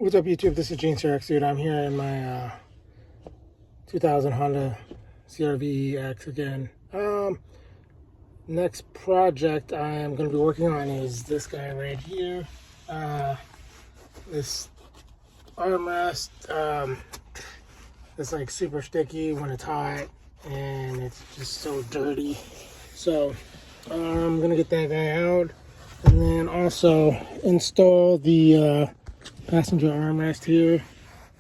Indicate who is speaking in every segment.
Speaker 1: What's up, YouTube? This is Gene X, dude. I'm here in my 2000 Honda CRV X again. Next project I am going to be working on is this guy right here. This armrest. It's like super sticky when it's hot, and it's just so dirty. So I'm going to get that guy out, and then also install the passenger armrest here.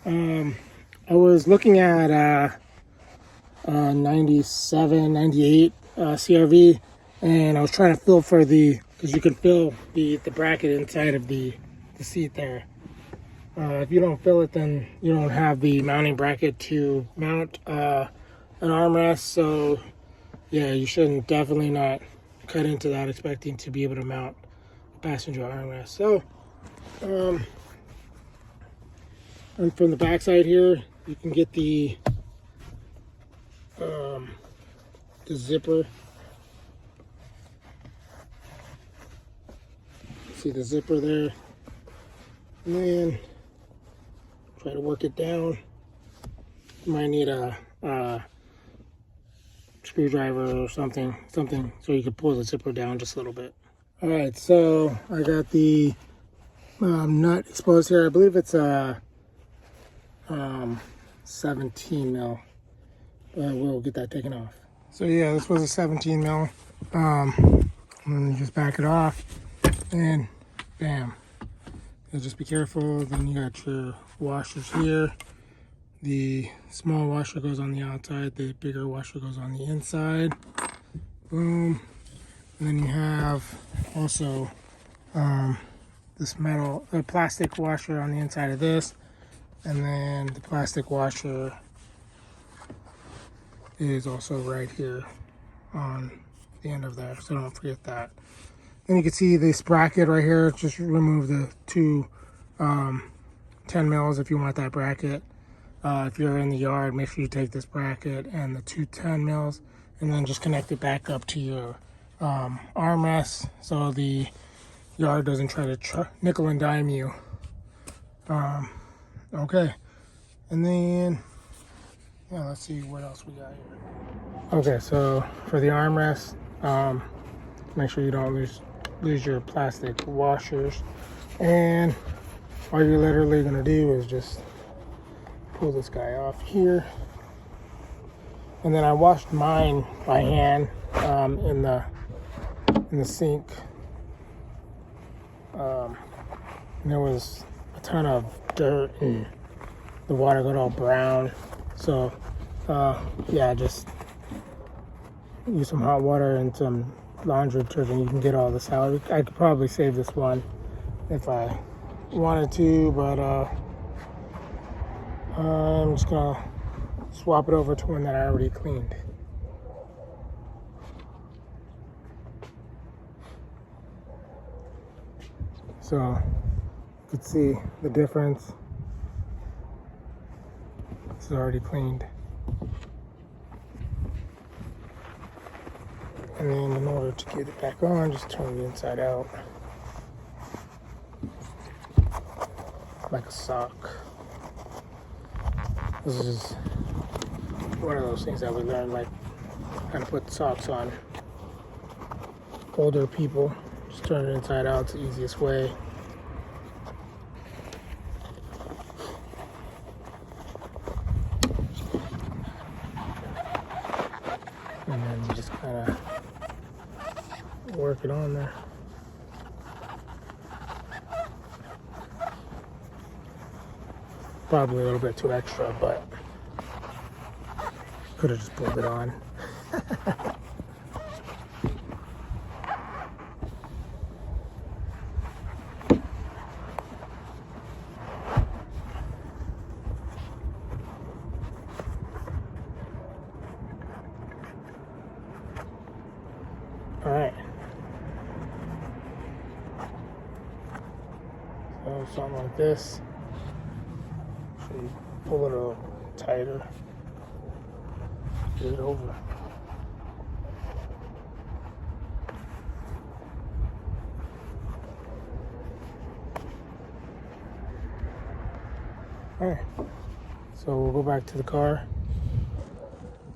Speaker 1: I was looking at 97, 98 CRV, and I was trying to feel for because you can feel the bracket inside of the seat there. If you don't fill it, then you don't have the mounting bracket to mount an armrest. So yeah, you shouldn't definitely not cut into that expecting to be able to mount a passenger armrest. So and from the back side here, you can get the zipper. See the zipper there, and then try to work it down. You might need a screwdriver or something so you can pull the zipper down just a little bit. All right, so I got the nut exposed here. I believe it's a 17 mil. We'll get that taken off. So yeah, this was a 17 mil. And then you just back it off, and bam. So just be careful. Then you got your washers here. The small washer goes on the outside. The bigger washer goes on the inside. Boom. And then you have also this plastic washer on the inside of this. And then the plastic washer is also right here on the end of there, so don't forget that. Then you can see this bracket right here. Just remove the two 10 mils if you want that bracket. If you're in the yard, make sure you take this bracket and the two 10 mils, and then just connect it back up to your armrest so the yard doesn't try to nickel and dime you. Okay, and then yeah, let's see what else we got here. Okay, so for the armrest, make sure you don't lose your plastic washers, and all you're literally gonna do is just pull this guy off here, and then I washed mine by hand in the sink. And there was a ton of dirt and the water got all brown. So yeah, just use some hot water and some laundry detergent. You can get all this out. I could probably save this one if I wanted to, but I'm just gonna swap it over to one that I already cleaned. So you can see the difference. This is already cleaned. And then in order to get it back on, just turn it inside out. Like a sock. This is just one of those things that we learned, like how to put socks on. Older people, just turn it inside out. It's the easiest way. And then you just kind of work it on there. Probably a little bit too extra, but could have just pulled it on. All right. So something like this. So you pull it a little tighter. Get it over. Alright, so we'll go back to the car.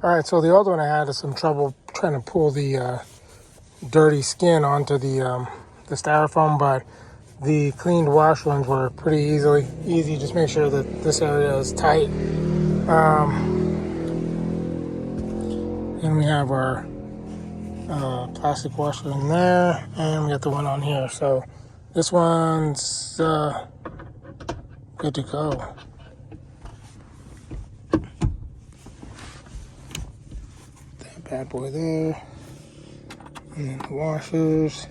Speaker 1: Alright, so the old one I had some trouble trying to pull the dirty skin onto the styrofoam, but the cleaned wash ones were pretty easy. Just make sure that this area is tight. And we have our plastic washer in there, and we got the one on here. So this one's good to go. That bad boy there, and then the washers.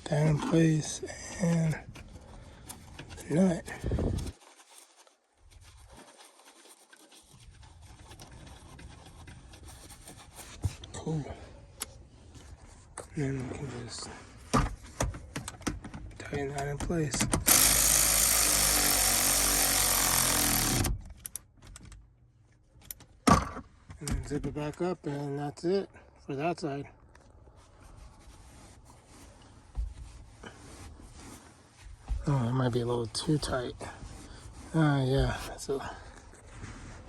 Speaker 1: That in place, and the nut. Cool. And then we can just tighten that in place. And then zip it back up, and that's it for that side. Oh, it might be a little too tight. Yeah, it's a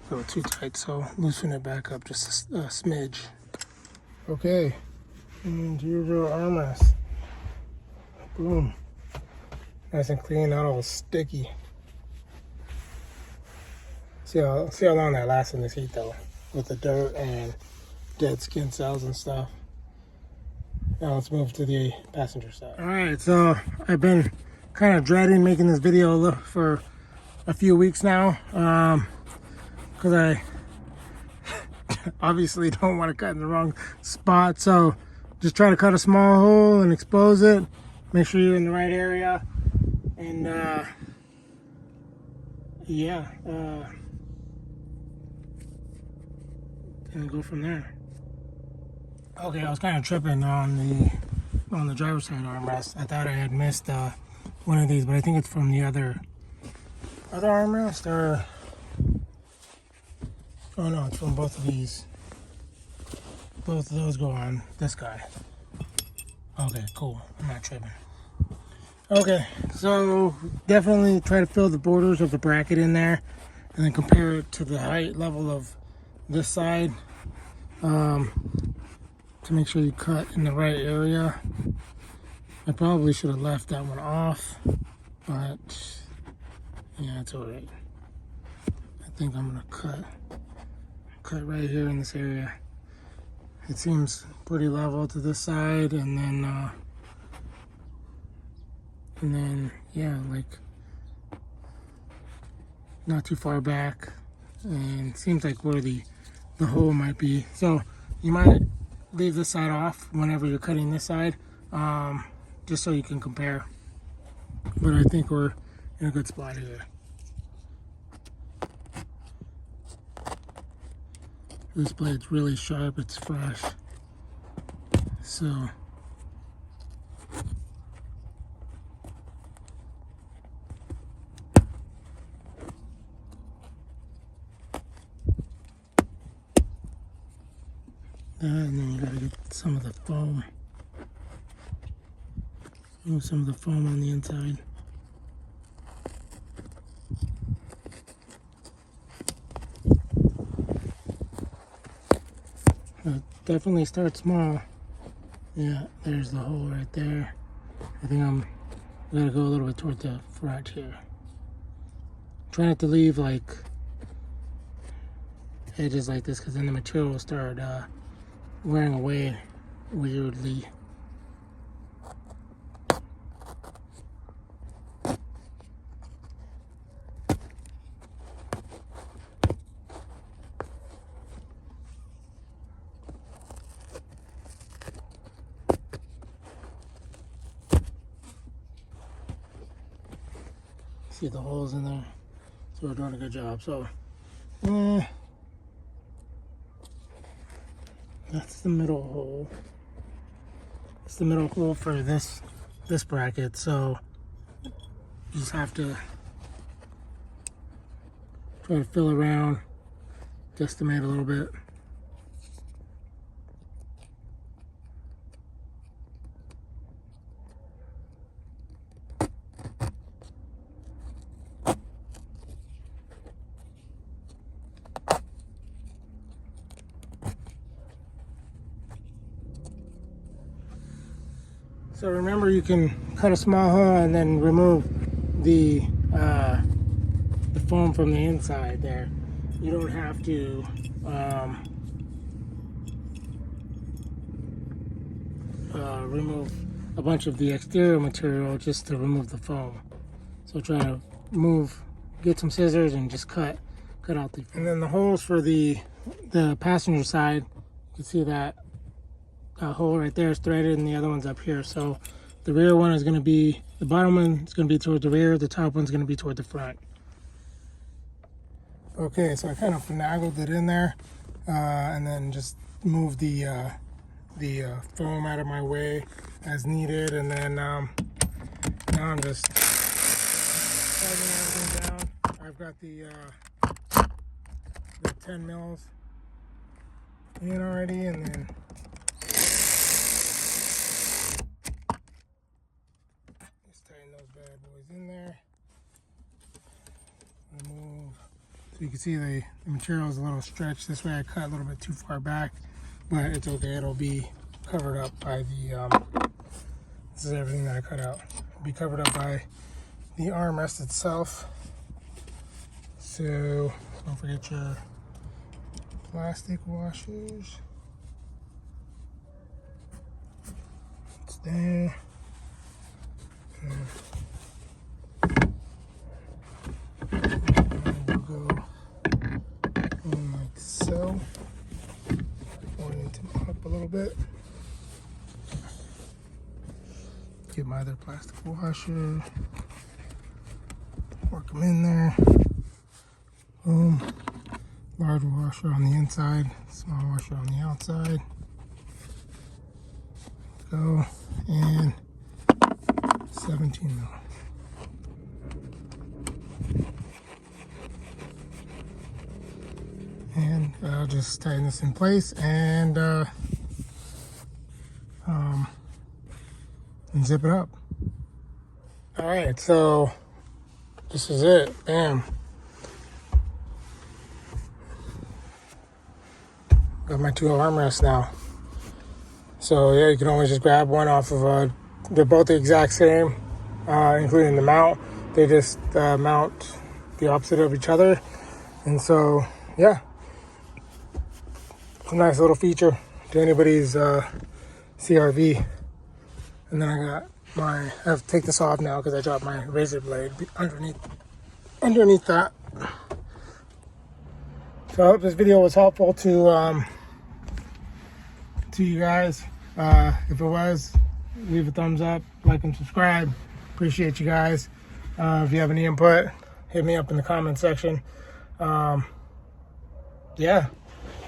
Speaker 1: little too tight, so loosen it back up just a smidge. Okay, and here's your armrest. Boom. Nice and clean, not all sticky. See how long that lasts in this heat though, with the dirt and dead skin cells and stuff. Now let's move to the passenger side. Alright, so I've been kind of dreading making this video for a few weeks now, because I obviously don't want to cut in the wrong spot. So just try to cut a small hole and expose it. Make sure you're in the right area, and yeah, and go from there. Okay, I was kind of tripping on the driver's side armrest. I thought I had missed one of these, but I think it's from the other armrest, or oh no, it's from both of these. Both of those go on this guy. Okay, cool. I'm not tripping. Okay, so definitely try to fill the borders of the bracket in there, and then compare it to the height level of this side, to make sure you cut in the right area. I probably should have left that one off, but yeah, it's alright. I think I'm gonna cut right here in this area. It seems pretty level to this side, and then yeah, like not too far back, and seems like where the hole might be. So you might leave this side off whenever you're cutting this side, just so you can compare. But I think we're in a good spot here. This blade's really sharp, it's fresh. So and then you gotta get some of the foam. Remove some of the foam on the inside. Definitely start small. Yeah, there's the hole right there. I think I'm gonna go a little bit toward the front here. Try not to leave like edges like this, because then the material will start wearing away weirdly. See the holes in there, so we're doing a good job. So that's the middle hole. It's the middle hole for this bracket, so you just have to try to fill around, guesstimate a little bit. So remember, you can cut a small hole and then remove the foam from the inside there. You don't have to remove a bunch of the exterior material just to remove the foam. So try to get some scissors and just cut out the foam. And then the holes for the passenger side, you can see that hole right there is threaded and the other one's up here. So the rear one is going to be, the bottom one is going to be toward the rear, the top one's going to be toward the front. Okay, so I kind of finagled it in there and then just moved the foam out of my way as needed, and then now I'm just tighten everything down. I've got the 10 mils in already, and then just tighten those bad boys in there. Remove. So you can see the material is a little stretched. This way I cut a little bit too far back, but it's okay. It'll be covered up by the, this is everything that I cut out. It'll be covered up by the armrest itself. So don't forget your plastic washers. It's there. So, orient them up a little bit. Get my other plastic washer. Work them in there. Boom. Large washer on the inside, small washer on the outside. Go. And 17 mil. And I'll just tighten this in place and zip it up. All right, so this is it. Bam. Got my two armrests now. So yeah, you can always just grab one off of they're both the exact same, including the mount. They just mount the opposite of each other, and so yeah. A nice little feature to anybody's CRV. And then I have to take this off now because I dropped my razor blade underneath that. So I hope this video was helpful to you guys. If it was, leave a thumbs up, like and subscribe. Appreciate you guys. If you have any input, hit me up in the comment section. Yeah.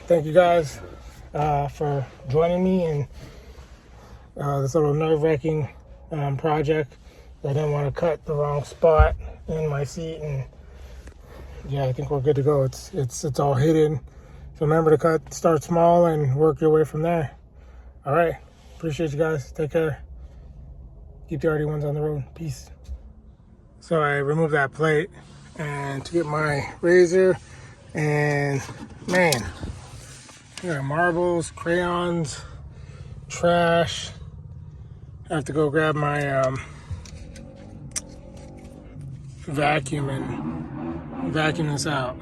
Speaker 1: Thank you guys for joining me in this little nerve-wracking project. I didn't want to cut the wrong spot in my seat, and yeah, I think we're good to go. It's all hidden. So remember to start small and work your way from there. All right, appreciate you guys. Take care. Keep the RD1s on the road. Peace. So I removed that plate and to get my razor, and man. Here are marbles, crayons, trash. I have to go grab my vacuum and vacuum this out.